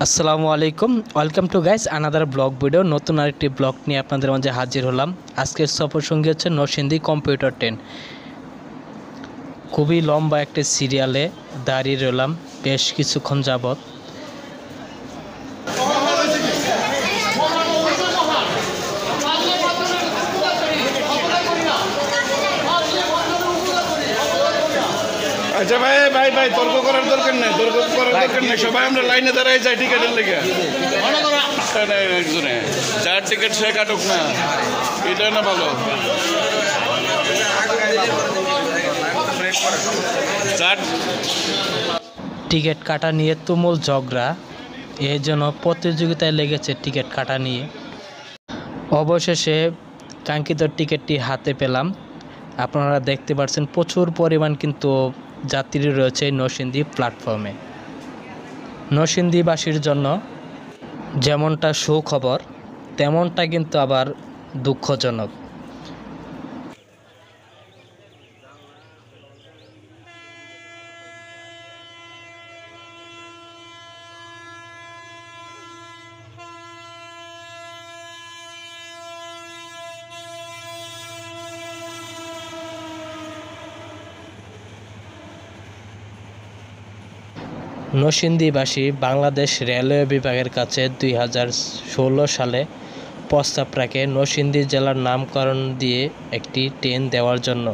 আসসালামু আলাইকুম, welcome to guys another blog video. নতুন আরেকটি ব্লগ নিয়ে আপনাদের মাঝে হাজির হলাম। আজকের সফর সঙ্গী হচ্ছে নরসিংদী কম্পিউটার 10। খুবই লম্বা একটি সিরিয়ালে দাঁড়িয়ে রইলাম বেশ কিছুক্ষণ যাবত। আচ্ছা ভাই তর্ক করার দরকার নেই, সবাই আমরা লাইনে দাঁড়াই যাই টিকেটের লেগে। একজনে যার টিকিট সে কাটুক না, এটা না ভালো। টিকিট কাটা নিয়ে তুমুল ঝগড়া, এই জন্য প্রতিযোগিতায় লেগেছে টিকিট কাটা নিয়ে। অবশেষে কাঙ্ক্ষিত টিকিটটি হাতে পেলাম। আপনারা দেখতে পাচ্ছেন প্রচুর পরিমাণ কিন্তু যাত্রী রয়েছে নরসিংদী প্ল্যাটফর্মে। নরসিংদীবাসীর জন্য যেমনটা সুখবর তেমনটা কিন্তু আবার দুঃখজনক। নরসিংদীবাসী বাংলাদেশ রেলওয়ে বিভাগের কাছে 2016 সালে প্রস্তাব রাখে নরসিংদী জেলার নামকরণ দিয়ে একটি ট্রেন দেওয়ার জন্য,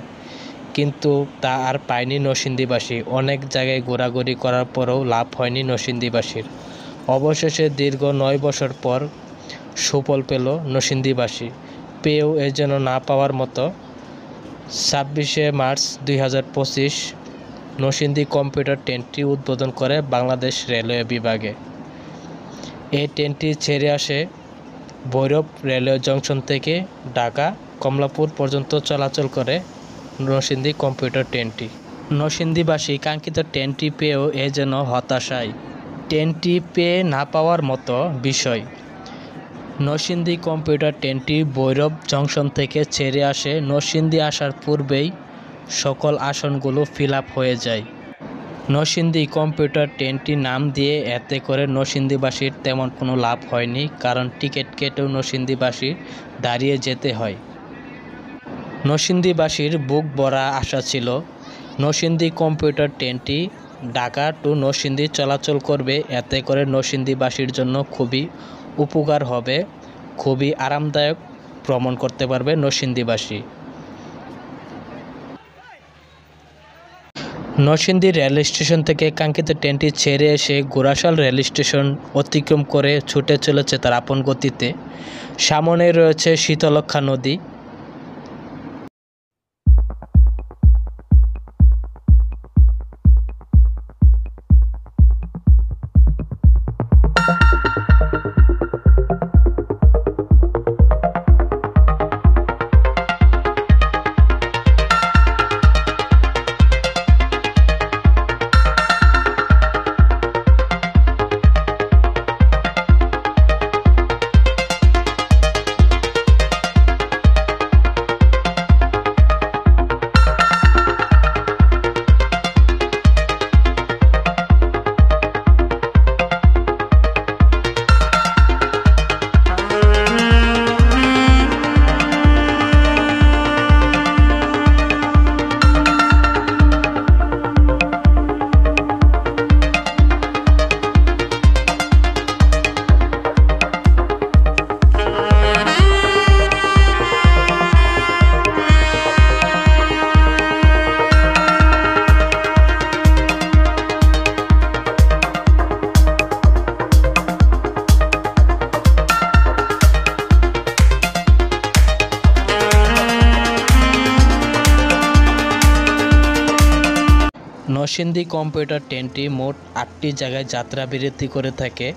কিন্তু তা আর পায়নি নরসিংদীবাসী। অনেক জায়গায় ঘোরাঘুরি করার পরেও লাভ হয়নি নরসিংদীবাসীর। অবশেষে দীর্ঘ 9 বছর পর সুফল পেল নরসিংদীবাসী। পেয়েও এর জন্য না পাওয়ার মতো 26শে মার্চ 2025 নরসিংদী কম্পিউটার ট্রেনটি উদ্বোধন করে বাংলাদেশ রেলওয়ে বিভাগে। এই ট্রেনটি ছেড়ে আসে ভৈরব রেলওয়ে জংশন থেকে ঢাকা কমলাপুর পর্যন্ত চলাচল করে নরসিংদী কম্পিউটার ট্রেনটি। নরসিংদীবাসী কাঙ্ক্ষিত ট্রেনটি পেয়েও এ যেন হতাশায়। ট্রেনটি পেয়ে না পাওয়ার মতো বিষয়। নরসিংদী কম্পিউটার ট্রেনটি ভৈরব জংশন থেকে ছেড়ে আসে। নরসিংদী আসার পূর্বেই সকল আসনগুলো ফিল আপ হয়ে যায়। নরসিংদী কম্পিউটার ট্রেনটি নাম দিয়ে এতে করে নরসিংদীবাসীর তেমন কোনো লাভ হয়নি, কারণ টিকিট কেটেও নরসিংদীবাসীর দাঁড়িয়ে যেতে হয়। নরসিংদীবাসীর বুক ভরা আশা ছিল নরসিংদী কম্পিউটার ট্রেনটি ঢাকা টু নরসিংদী চলাচল করবে, এতে করে নরসিংদীবাসীর জন্য খুবই উপকার হবে, খুবই আরামদায়ক ভ্রমণ করতে পারবে নরসিংদীবাসী। নরসিংদী রেল স্টেশন থেকে কাঙ্ক্ষিত ট্রেনটি ছেড়ে এসে গোরাশাল রেল স্টেশন অতিক্রম করে ছুটে চলেছে তার আপন গতিতে। সামনে রয়েছে শীতলক্ষ্যা নদী। নরসিংদী কম্পিউটার ট্রেনটি মোট 8টি জায়গায় যাত্রা বিরতি করে থাকে।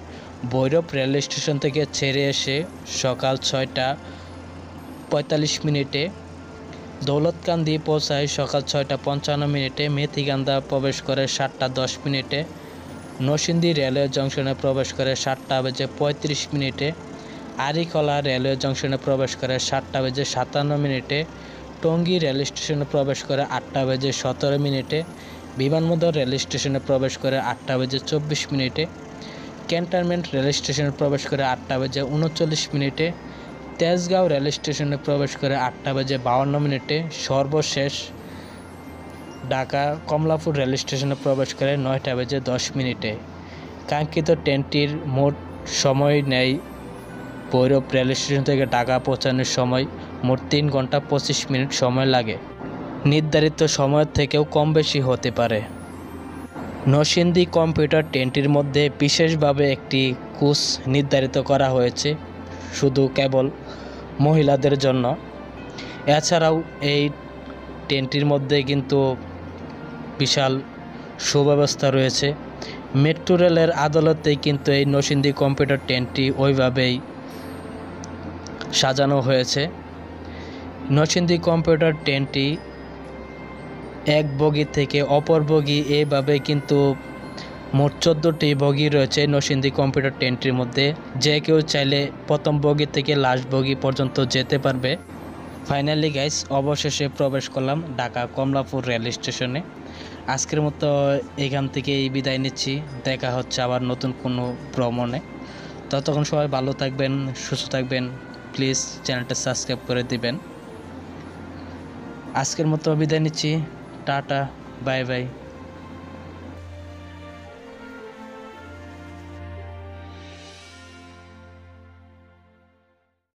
ভৈরব রেল স্টেশন থেকে ছেড়ে এসে সকাল 6টা 45 মিনিটে, দৌলতকান্দি পৌঁছায় সকাল 6টা 55 মিনিটে, মেথিগান্দা প্রবেশ করে 7টা 10 মিনিটে, নরসিংদী রেলওয়ে জংশনে প্রবেশ করে 7টা বেজে 35 মিনিটে, আরিখলা রেলওয়ে জংশনে প্রবেশ করে 7টা বেজে 57 মিনিটে, টঙ্গী রেল স্টেশনে প্রবেশ করে 8টা বেজে 17 মিনিটে, বিমানবন্দর রেল স্টেশনে প্রবেশ করে 8টা বেজে 24 মিনিটে, ক্যান্টনমেন্ট রেল স্টেশনে প্রবেশ করে 8:39 তেজগাঁও রেল স্টেশনে প্রবেশ করে 8:52 সর্বশেষ ঢাকা কমলাপুর রেল স্টেশনে প্রবেশ করে 9:10 কাঙ্ক্ষিত ট্রেনটির মোট সময় নেয় ভৈরব রেল স্টেশন থেকে ঢাকা পৌঁছানোর সময় মোট 3 ঘন্টা 25 মিনিট সময় লাগে। নির্ধারিত সময়ের থেকেও কম বেশি হতে পারে। নরসিংদী কম্পিউটার ট্রেনটির মধ্যে বিশেষভাবে একটি কোচ নির্ধারিত করা হয়েছে শুধু কেবল মহিলাদের জন্য। এছাড়াও এই ট্রেনটির মধ্যে কিন্তু বিশাল সুব্যবস্থা রয়েছে। মেট্রো রেলের আদালতেই কিন্তু এই নরসিংদী কম্পিউটার ট্রেনটি ওইভাবেই সাজানো হয়েছে। নরসিংদী কম্পিউটার ট্রেনটি এক বগি থেকে অপর বগি এইভাবে কিন্তু মোট 14টি বগি রয়েছে নরসিংদী কম্পিউটার ট্রেনটির মধ্যে। যে কেউ চাইলে প্রথম বগি থেকে লাস্ট বগি পর্যন্ত যেতে পারবে। ফাইনালি গাইস, অবশেষে প্রবেশ করলাম ঢাকা কমলাপুর রেল স্টেশনে। আজকের মতো এখান থেকেই বিদায় নিচ্ছি। দেখা হচ্ছে আবার নতুন কোনো ভ্রমণে। ততক্ষণ সবাই ভালো থাকবেন, সুস্থ থাকবেন। প্লিজ চ্যানেলটা সাবস্ক্রাইব করে দিবেন। আজকের মতো বিদায় নিচ্ছি। Tata, bye bye.